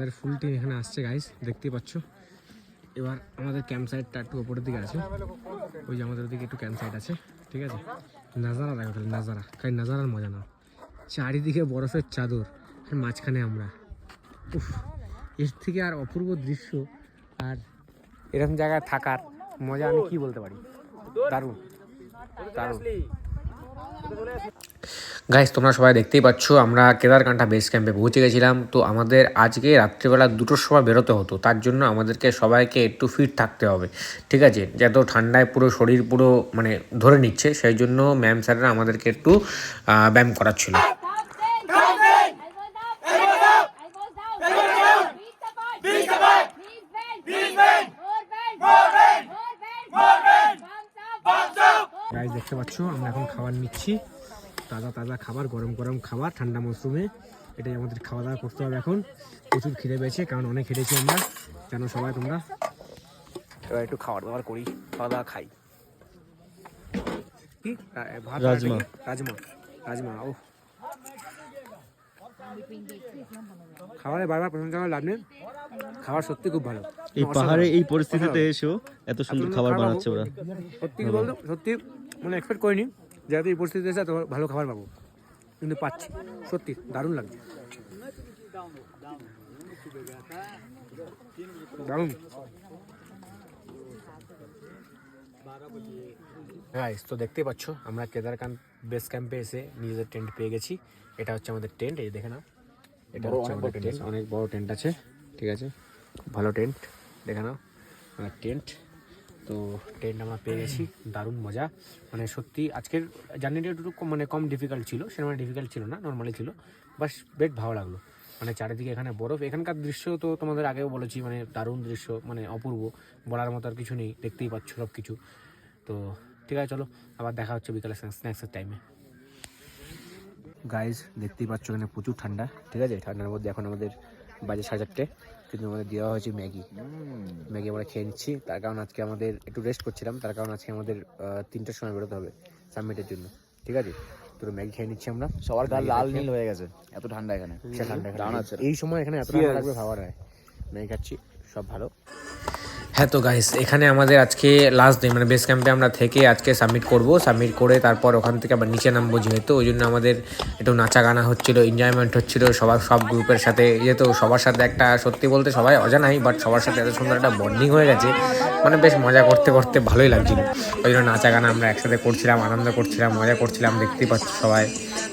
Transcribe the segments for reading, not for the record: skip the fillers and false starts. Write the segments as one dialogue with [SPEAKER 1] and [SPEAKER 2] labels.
[SPEAKER 1] আমাদের full team এখানে আসছে গাইস, দেখতেই পাচ্ছ। এবার আমাদের ক্যাম্প সাইটটা একটু উপরের দিকে আছে, ওই যে আমাদের ওদিকে একটু ক্যাম্প সাইট আছে, ঠিক আছে। নাজারা দেখো খালি, নাজারা খালি, নাজারার মজা নাও। চারিদিকে বরফের চাদর আর মাঝখানে আমরা। উফ, এর থেকে আর অপূর্ব দৃশ্য আর এরকম জায়গায় থাকার মজা আমি কি বলতে পারি। দারুণ দারুণ। গাইস তোমরা সবাই দেখতেই পাচ্ছ আমরা কেদারকান্ঠা বেস ক্যাম্পে পৌঁছে গেছিলাম। তো আমাদের আজকে রাত্রিবেলা 2টোর সময় বেরোতে হতো, তার জন্য আমাদেরকে সবাইকে একটু ফিট থাকতে হবে, ঠিক আছে। যত ঠান্ডায় পুরো শরীর পুরো মানে ধরে নিচ্ছে, সেই জন্য ম্যাম স্যাররা আমাদেরকে একটু ব্যায়াম করাচ্ছিল। গাইস দেখতে পাচ্ছ আমরা এখন খাবার নিচ্ছি, তাজা তাজা খাবার, গরম গরম খাবার ঠান্ডা মরশুমে। এটাই আমাদের খাওয়া দাওয়া করতে হবে এখন। প্রচুর খিদে পেয়েছে, কারণ অনেক খেটেছি আমরা, জানো সবাই তোমরা। এবার একটু খাবার দাবার করি, খাওয়া দাওয়া খাই। কি ভাত, রাজমা রাজমা রাজমা ও খাবারে বারবার প্রশংসা করে লাভ নেই, খাবার সত্যি খুব ভালো।
[SPEAKER 2] এই পাহাড়ে এই পরিস্থিতিতে এসেও এত সুন্দর খাবার বানাচ্ছে ওরা,
[SPEAKER 1] সত্যি কি বলতো, সত্যি মানে এক্সপেক্ট করিনি যেহেতু এই পরিস্থিতিতে এসে এত ভালো খাবার পাবো, কিন্তু পাচ্ছি, সত্যি দারুণ লাগছে, দারুণ। গাইস তো দেখতেই পাচ্ছ আমরা কেদারকান্ঠ বেস ক্যাম্পে এসে নিজেদের টেন্ট পেয়ে গেছি। এটা হচ্ছে আমাদের টেন্ট, এই দেখে নাও, এটা হচ্ছে আমাদের টেন্ট, অনেক বড় টেন্ট আছে, ঠিক আছে, খুব ভালো টেন্ট, দেখে নাও আমার টেন্ট। তো টেন্ট আমরা পেয়ে গেছি, দারুণ মজা। মানে সত্যি আজকের জার্নিটা একটু মানে কম ডিফিকাল্ট ছিল, সেরকম ডিফিকাল্ট ছিল না, নর্মালি ছিল, বাস বেশ ভালো লাগলো। মানে চারিদিকে এখানে বরফ, এখানকার দৃশ্য তো তোমাদের আগেও বলেছি, মানে দারুণ দৃশ্য, মানে অপূর্ব, বলার মতো আর কিছু নেই, দেখতেই পাচ্ছ সব কিছু। তো ঠিক আছে, চলো আবার দেখা হচ্ছে বিকালে স্ন্যাক্সের টাইমে। গাইজ দেখতেই পাচ্ছ এখানে প্রচুর ঠান্ডা, ঠিক আছে, ঠান্ডার মধ্যে এখন আমাদের বাজে 4:30, কিন্তু আমাদের দেওয়া হয়েছে ম্যাগি। ম্যাগি আমরা খেয়ে নিচ্ছি, তার কারণ আজকে আমাদের একটু রেস্ট করছিলাম, তার কারণ আজকে আমাদের 3টার সময় বেরোতে হবে সাবমিটের জন্য, ঠিক আছে। তো ম্যাগি খেয়ে নিচ্ছি আমরা,
[SPEAKER 3] সবার গাল লাল নীল হয়ে গেছে, এত ঠান্ডা এখানে,
[SPEAKER 1] ঠান্ডা এই সময় এখানে এত ঠান্ডা লাগবে ভাবা যায়। ম্যাগি খাচ্ছি, সব ভালো। হ্যাঁ তো গাইস এখানে আমাদের আজকে লাস্ট দিন, মানে বেস ক্যাম্পে আমরা থেকে আজকে সাবমিট করব, সাবমিট করে তারপর ওখান থেকে আবার নিচে নামবো, যেহেতু ওই জন্য আমাদের একটু নাচা গানা হচ্ছিলো, এনজয়মেন্ট হচ্ছিলো সব গ্রুপের সাথে। যেহেতু সবার সাথে একটা, সত্যি বলতে সবাই অজানাই, বাট সবার সাথে এত সুন্দর একটা বন্ডিং হয়ে গেছে, মানে বেশ মজা করতে করতে ভালোই লাগছিল। ওই জন্য নাচা গানা আমরা একসাথে করছিলাম, আনন্দ করছিলাম, মজা করছিলাম, দেখতেই পাচ্ছি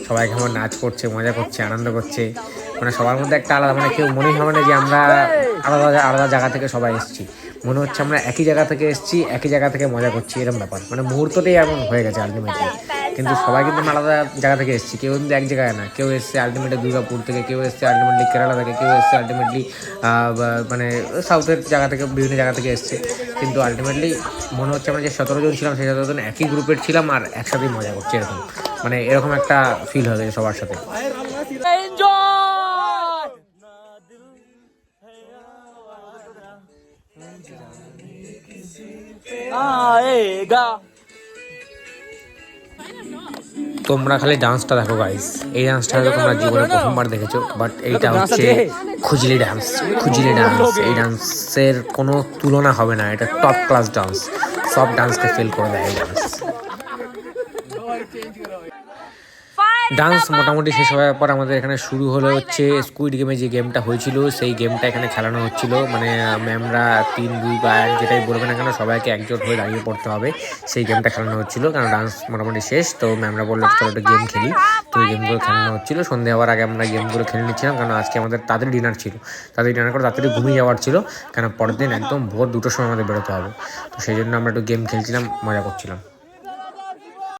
[SPEAKER 1] সবাই কেমন নাচ করছে, মজা করছে, আনন্দ করছে। মানে সবার মধ্যে একটা আলাদা, মানে কেউ মনেই হবে না যে আমরা আলাদা আলাদা জায়গা থেকে সবাই এসেছি, মনে হচ্ছে আমরা একই জায়গা থেকে এসেছি, একই জায়গা থেকে মজা করছি, এরকম ব্যাপার। মানে মুহূর্তটাই এমন হয়ে গেছে আলটিমেটলি। কিন্তু সবাই কিন্তু আলাদা জায়গা থেকে এসেছি, কেউ কিন্তু এক জায়গায় না, কেউ এসছে আলটিমেটলি দুর্গাপুর থেকে, কেউ এসছে আলটিমেটলি কেরালা থেকে, কেউ এসছে আলটিমেটলি মানে সাউথের জায়গা থেকে, বিভিন্ন জায়গা থেকে এসছে। কিন্তু আলটিমেটলি মনে হচ্ছে আমরা যে 17 জন ছিলাম, সেই 17 জন একই গ্রুপের ছিলাম আর একসাথেই মজা করছি, এরকম মানে এরকম একটা ফিল হয়ে গেছে সবার সাথে। তোমরা খালি ডান্সটা দেখো গাইস, এই ডান্সটা হয়তো তোমরা জীবনে প্রথমবার দেখেছো, বাট এইটা হচ্ছে খুজলি ডান্স। এই ডান্সের কোনো তুলনা হবে না, এটা টপ ক্লাস ডান্স, সব ডান্সকে ফেল করে দেয় এই ডান্স। মোটামুটি শেষ হওয়ার পর আমাদের এখানে শুরু হলো হচ্ছে স্কুইড গেমে যে গেমটা হয়েছিল, সেই গেমটা এখানে খেলানো হচ্ছিল। মানে ম্যামরা 3, 2 বা 1 যেটাই বলবে না কেন সবাইকে একজোট হয়ে দাঁড়িয়ে পড়তে হবে, সেই গেমটা খেলানো হচ্ছিল। কারণ ডান্স মোটামুটি শেষ, তো ম্যামরা বললো চলো একটা গেম খেলি, তো এই গেমগুলো খেলানো হচ্ছিল। সন্ধ্যে হওয়ার আগে আমরা গেমগুলো খেলে নিচ্ছিলাম, কারণ আজকে আমাদের তাড়াতাড়ি ডিনার ছিল, তাড়াতাড়ি ডিনার করে তাড়াতাড়ি ঘুমিয়ে যাওয়ার ছিল, কারণ পরের দিন একদম ভোর 2টোর সময় আমাদের বেরোতে হবে। তো সেই জন্য আমরা একটু গেম খেলছিলাম, মজা করছিলাম।